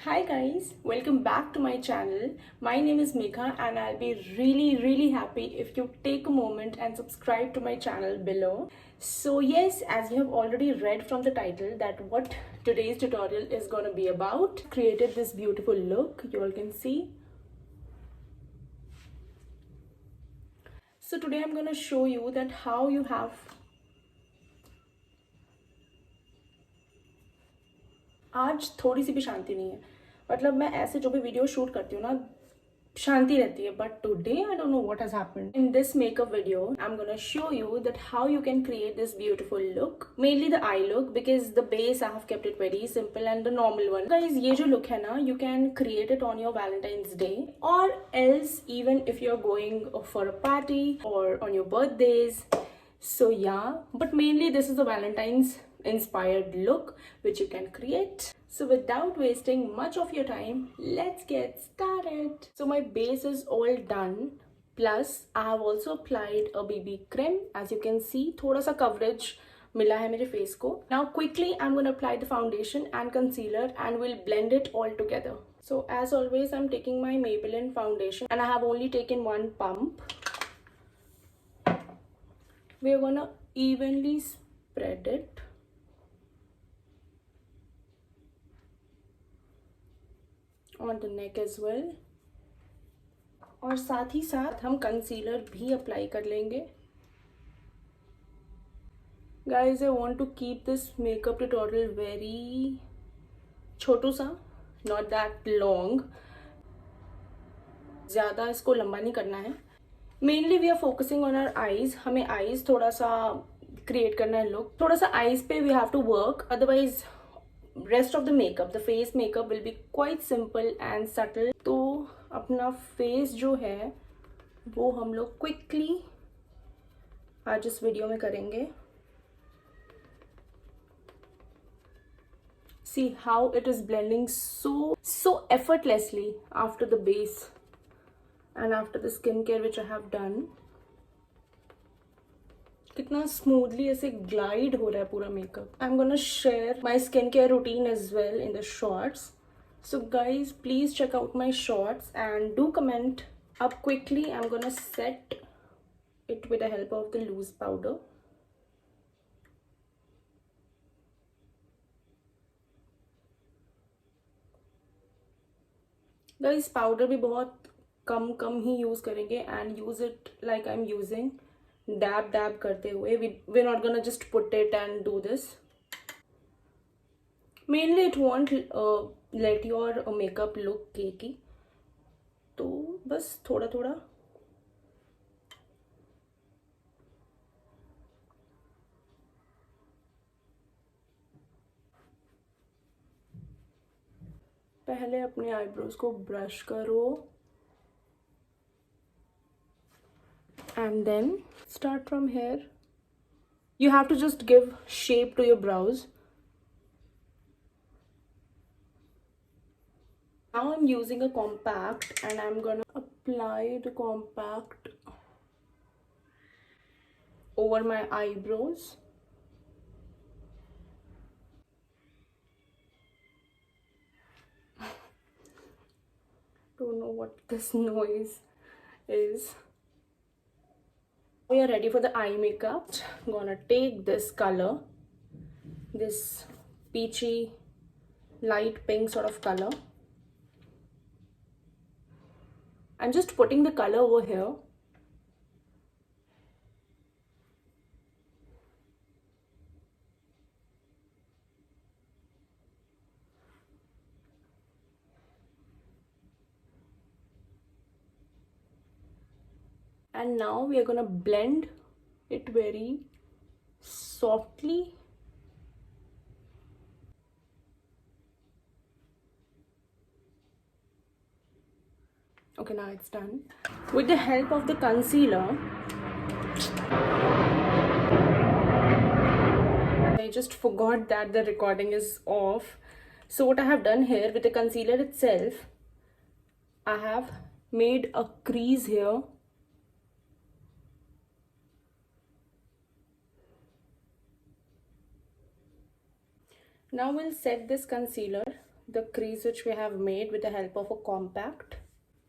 Hi guys, welcome back to my channel. My name is Megha and I'll be really happy if you take a moment and subscribe to my channel below. So yes, as you have already read from the title that what today's tutorial is going to be about, created this beautiful look you all can see. So today I'm going to show you that how you have आज थोड़ी सी भी शांति नहीं है. मतलब मैं ऐसे जो भी वीडियो शूट करती हूँ ना शांति रहती है, but today I don't know what has happened. In this makeup video I'm gonna show you that how you can create this beautiful look, mainly the eye look, because the base I have kept it very simple and the normal one. Guys, ये जो look है ना, you can create it on your Valentine's Day or else even if you're going for a party or on your birthdays. So yeah, but mainly this is a Valentine's inspired look which you can create. So without wasting much of your time, let's get started. So my base is all done, plus I have also applied a BB cream. As you can see, thoda sa coverage mila hai mere face ko. Now quickly I'm going to apply the foundation and concealer and we'll blend it all together. So as always, I'm taking my Maybelline foundation and I have only taken one pump. We're gonna evenly spread it. On the neck as well. और साथ ही साथ हम concealer भी apply कर लेंगे. Guys, I want to keep this makeup tutorial very छोटू सा, not that long. ज़्यादा इसको लंबा नहीं करना है. Mainly we are focusing on our eyes. हमें eyes थोड़ा सा create करना है look. थोड़ा सा eyes पे we have to work. Otherwise rest of the makeup, the face makeup will be quite simple and subtle. तो अपना face जो है वो हम लोग quickly आज इस वीडियो में करेंगे. See how it is blending so effortlessly after the base and after the skincare which I have done. कितना स्मूथली ऐसे ग्लाइड हो रहा है पूरा makeup. I am gonna share my skin care routine as well in the shorts. So guys please check out my shorts and do comment. अब quickly I am gonna set it with the help of the loose powder. Guys powder भी बहुत कम ही use करेंगे and use it like I am using. Dab करते हुए. We're not gonna just put it and do this. Mainly it won't let your makeup look cakey. तो बस थोड़ा पहले अपने आईब्रोज को ब्रश करो and then start from here. You have to just give shape to your brows. Now I'm using a compact and I'm gonna apply the compact over my eyebrows. Don't know what this noise is. We are ready for the eye makeup. I'm gonna take this color, this peachy light pink sort of color. I'm just putting the color over here. And now we are gonna blend it very softly. Okay, now it's done. With the help of the concealer, I just forgot that the recording is off. So what I have done here with the concealer itself, I have made a crease here. Now we'll set this concealer the crease which we have made with the help of a compact.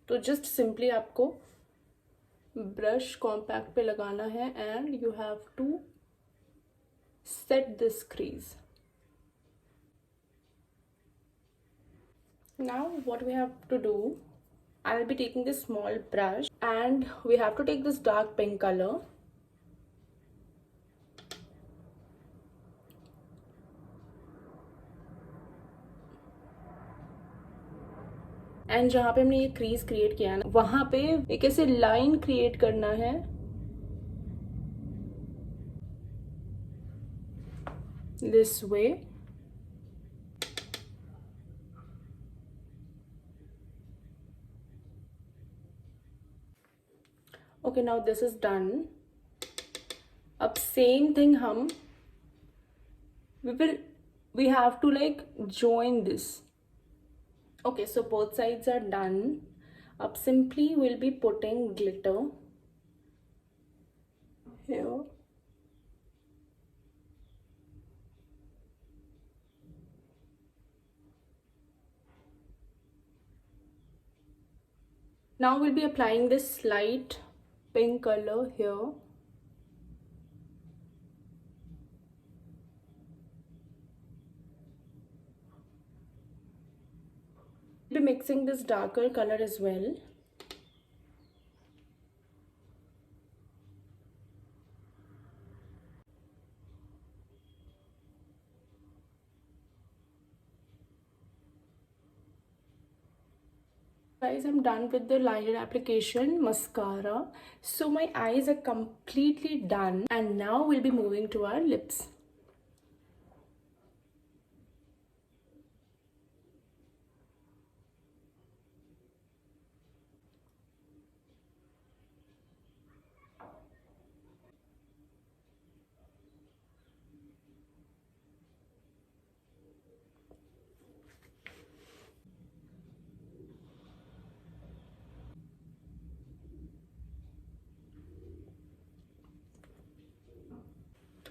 तो just simply आपको brush compact पे लगाना है and you have to set this crease. Now what we have to do, I'll be taking this small brush and we have to take this dark pink color. And जहाँ पे हमने ये crease create किया ना, वहां पे एक ऐसे लाइन क्रिएट करना है this way. Okay, now this is done. अब सेम थिंग हम we have to like join this. Okay, so both sides are done. Up simply we'll be putting glitter here. Now we'll be applying this light pink color here. Be mixing this darker color as well. Guys, I'm done with the liner application, mascara. So my eyes are completely done and now we'll be moving to our lips.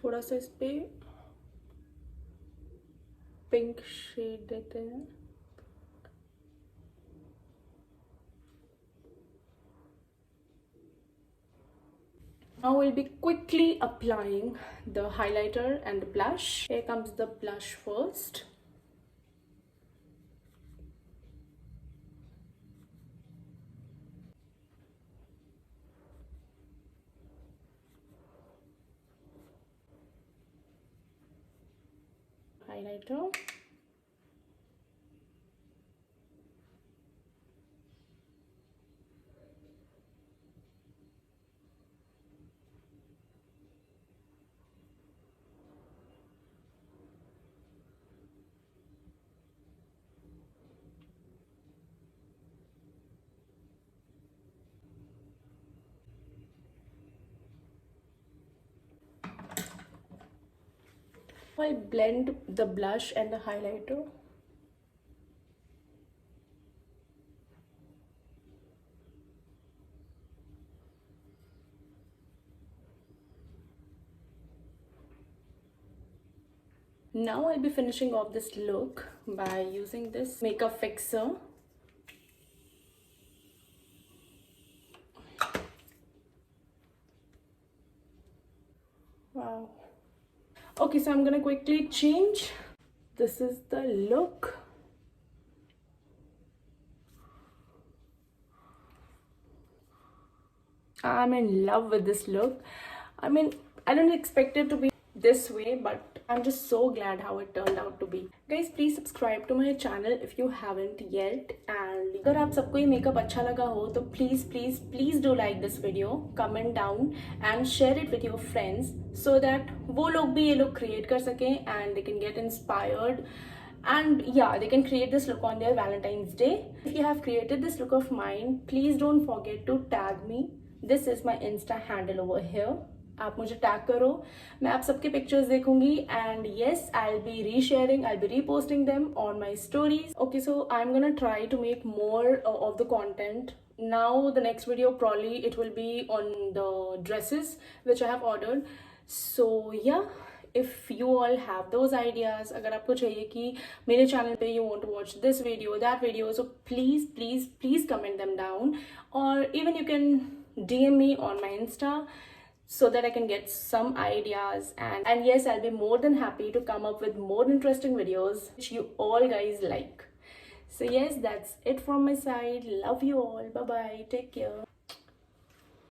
थोड़ा सा इस पे pink shade देते हैं. Now we'll be quickly applying the highlighter and the blush. Here comes the blush first. Highlighter. I'll blend the blush and the highlighter. Now I'll be finishing off this look by using this makeup fixer. Wow. Okay, so I'm gonna quickly change. This is the look. I'm in love with this look. I mean, I don't expect it to be this way, but I'm just so glad how it turned out to be. Guys, please subscribe to my channel if you haven't yet. And अगर आप सबको ये makeup अच्छा लगा हो तो please do like this video, comment down and share it with your friends so that वो लोग भी ये look create कर सकें and they can get inspired. And yeah, they can create this look on their Valentine's Day. If you have created this look of mine, please don't forget to tag me. This is my Insta handle over here. आप मुझे tag करो, मैं आप सबके pictures देखूंगी and yes I will be resharing, I will be reposting them on my stories. Okay, so I am gonna try to make more of the content. Now the next video probably it will be on the dresses which I have ordered. So yeah, if you all have those ideas, agar aapko chahiye ki mere channel pe you want to watch this video, that video, so please comment them down, or even you can DM me on my Insta so that I can get some ideas. And yes, I'll be more than happy to come up with more interesting videos which you all guys like. So yes, that's it from my side. Love you all. Bye bye. Take care.